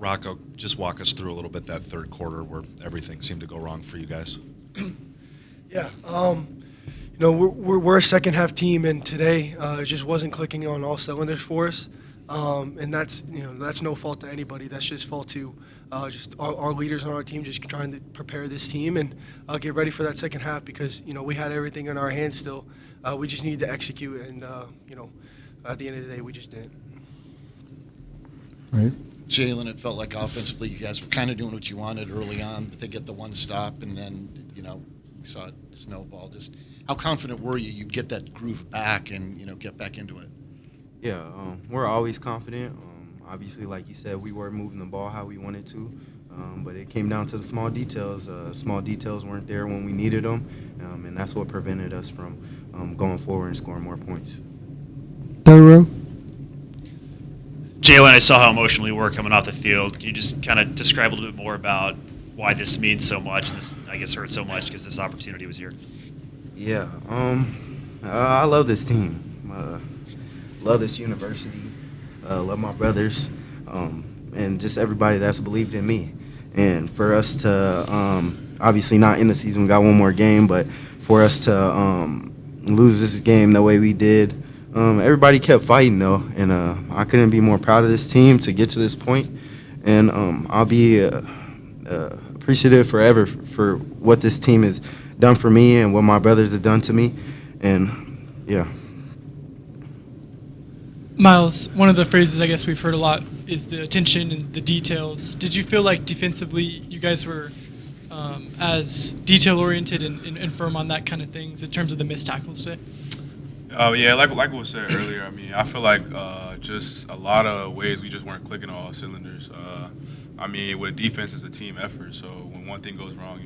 Rocco, just walk us through a little bit that third quarter where everything seemed to go wrong for you guys. Yeah, we're a second half team, and today it just wasn't clicking on all cylinders for us. And that's no fault to anybody. That's just fault to just our leaders on our team, just trying to prepare this team and get ready for that second half because we had everything in our hands still. We just needed to execute, and at the end of the day, we just didn't. Right. Jalen, it felt like offensively you guys were kind of doing what you wanted early on, but they get the one stop, and then we saw it snowball. Just how confident were you'd get that groove back and get back into it? Yeah, we're always confident. Obviously, like you said, we were moving the ball how we wanted to, but it came down to the small details. Small details weren't there when we needed them, and that's what prevented us from going forward and scoring more points. Third row. Jalen, I saw how emotional you were coming off the field. Can you just kind of describe a little bit more about why this means so much, and this, I guess, hurts so much because this opportunity was here? Yeah, I love this team. Love this university. Love my brothers, and just everybody that's believed in me. And for us to, obviously not in the season, we got one more game, but for us to lose this game the way we did, everybody kept fighting though, and I couldn't be more proud of this team to get to this point. And I'll be appreciative forever for what this team has done for me and what my brothers have done to me. And yeah. Miles, one of the phrases I guess we've heard a lot is the attention and the details. Did you feel like defensively you guys were as detail-oriented and firm on that kind of things in terms of the missed tackles today? Yeah, like was said earlier, I mean, I feel like just a lot of ways we just weren't clicking on all cylinders. I mean, with defense, it's a team effort, so when one thing goes wrong,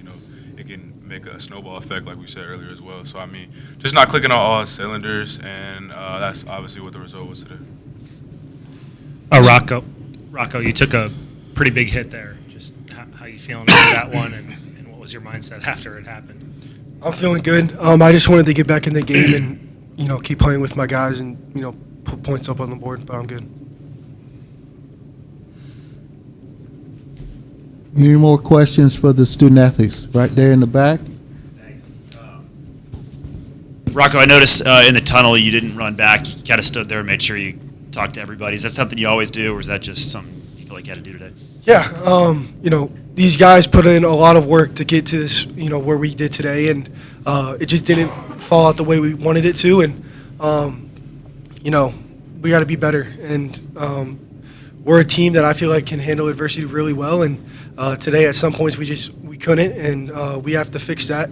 it can make a snowball effect, like we said earlier as well. So, I mean, just not clicking on all cylinders, and that's obviously what the result was today. Rocco, you took a pretty big hit there. Just how you feeling about that one, and what was your mindset after it happened? I'm feeling good. I just wanted to get back in the game and keep playing with my guys and put points up on the board, but I'm good. Any more questions for the student athletes? Right there in the back. Thanks. Rocco, I noticed in the tunnel you didn't run back. You kind of stood there and made sure you talked to everybody. Is that something you always do, or is that just something you feel like you had to do today? Yeah, these guys put in a lot of work to get to this, where we did today, and it just didn't fall out the way we wanted it to, and we got to be better. And we're a team that I feel like can handle adversity really well, and today at some points we couldn't, and we have to fix that.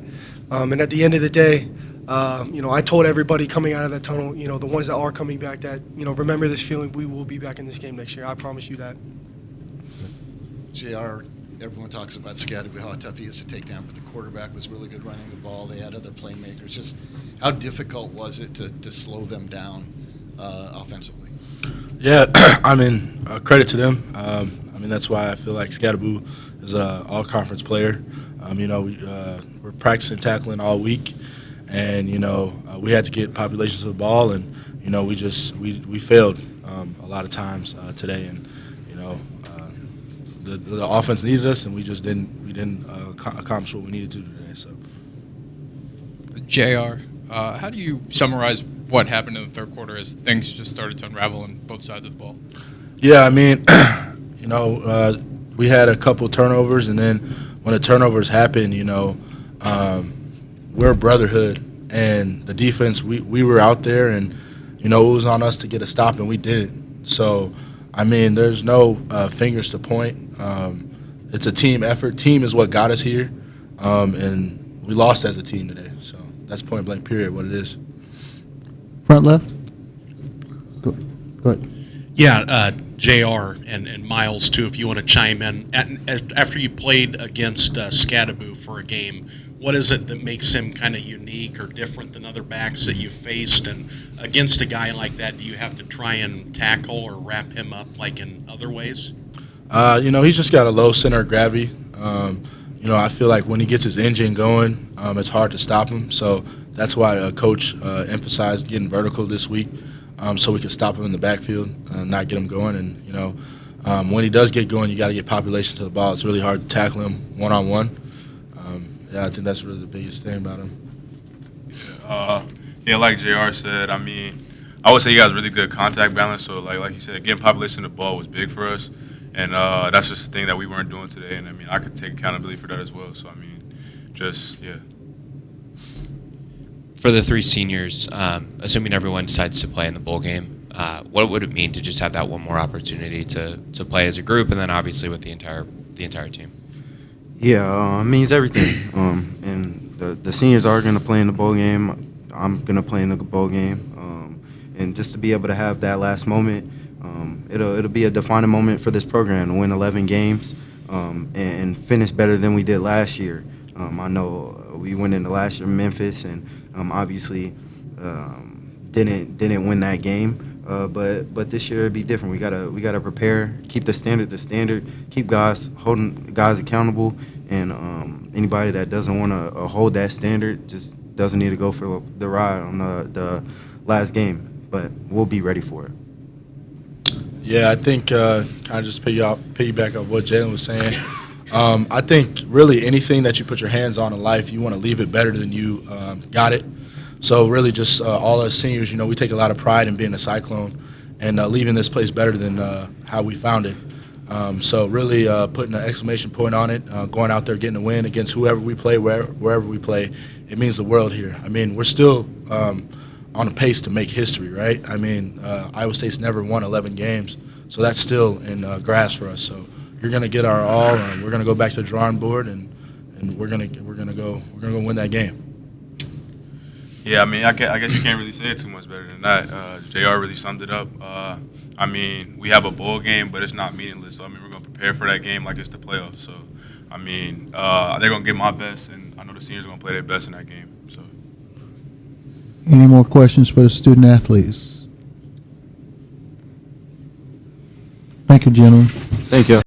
And at the end of the day, I told everybody coming out of that tunnel, the ones that are coming back, that remember this feeling. We will be back in this game next year. I promise you that. JR, everyone talks about Scadaboo, how tough he is to take down, but the quarterback was really good running the ball. They had other playmakers. Just how difficult was it to slow them down offensively? Yeah, I mean, credit to them. That's why I feel like Scadaboo is an all-conference player. We're practicing tackling all week, and we had to get population to the ball, and we failed a lot of times today, and the offense needed us, and we didn't accomplish what we needed to today. So, JR, how do you summarize what happened in the third quarter as things just started to unravel on both sides of the ball? Yeah, I mean, we had a couple turnovers, and then when the turnovers happened, we're a brotherhood, and the defense, we were out there, and it was on us to get a stop, and we didn't. So, I mean, there's no fingers to point. It's a team effort. Team is what got us here, and we lost as a team today. So that's point blank period what it is. Front left. Go ahead. Yeah, JR and Miles, too, if you want to chime in. After you played against Scadaboo for a game, what is it that makes him kind of unique or different than other backs that you've faced? And against a guy like that, do you have to try and tackle or wrap him up like in other ways? He's just got a low center of gravity. I feel like when he gets his engine going, it's hard to stop him. So that's why Coach emphasized getting vertical this week, so we could stop him in the backfield and not get him going. And, When he does get going, you got to get population to the ball. It's really hard to tackle him one-on-one. Yeah, I think that's really the biggest thing about him. Yeah, like JR said, I mean, I would say he has really good contact balance. So, like you said, getting population of the ball was big for us. And that's just the thing that we weren't doing today. And, I mean, I could take accountability for that as well. So, I mean, yeah. For the three seniors, assuming everyone decides to play in the bowl game, what would it mean to just have that one more opportunity to play as a group, and then obviously with the entire team? Yeah, it means everything. And the seniors are going to play in the bowl game. I'm going to play in the bowl game. And just to be able to have that last moment, it'll be a defining moment for this program to win 11 games and finish better than we did last year. I know we went into last year in Memphis and obviously didn't win that game. But this year it'd be different. We gotta prepare, keep the standard, keep holding guys accountable, and anybody that doesn't want to hold that standard just doesn't need to go for the ride on the last game. But we'll be ready for it. Yeah, I think kind of just piggyback off what Jalen was saying. I think really anything that you put your hands on in life, you want to leave it better than you got it. So really just all us seniors, we take a lot of pride in being a Cyclone and leaving this place better than how we found it. So really putting an exclamation point on it, going out there getting a win against whoever we play, wherever we play, it means the world here. I mean, we're still on a pace to make history, right? I mean, Iowa State's never won 11 games, so that's still in grasp for us. So you're going to get our all, and we're going to go back to the drawing board, and we're going to go win that game. Yeah, I mean, I guess you can't really say it too much better than that. JR really summed it up. I mean, we have a bowl game, but it's not meaningless. So, I mean, we're going to prepare for that game like it's the playoffs. So, I mean, they're going to give my best, and I know the seniors are going to play their best in that game. So. Any more questions for the student athletes? Thank you, gentlemen. Thank you.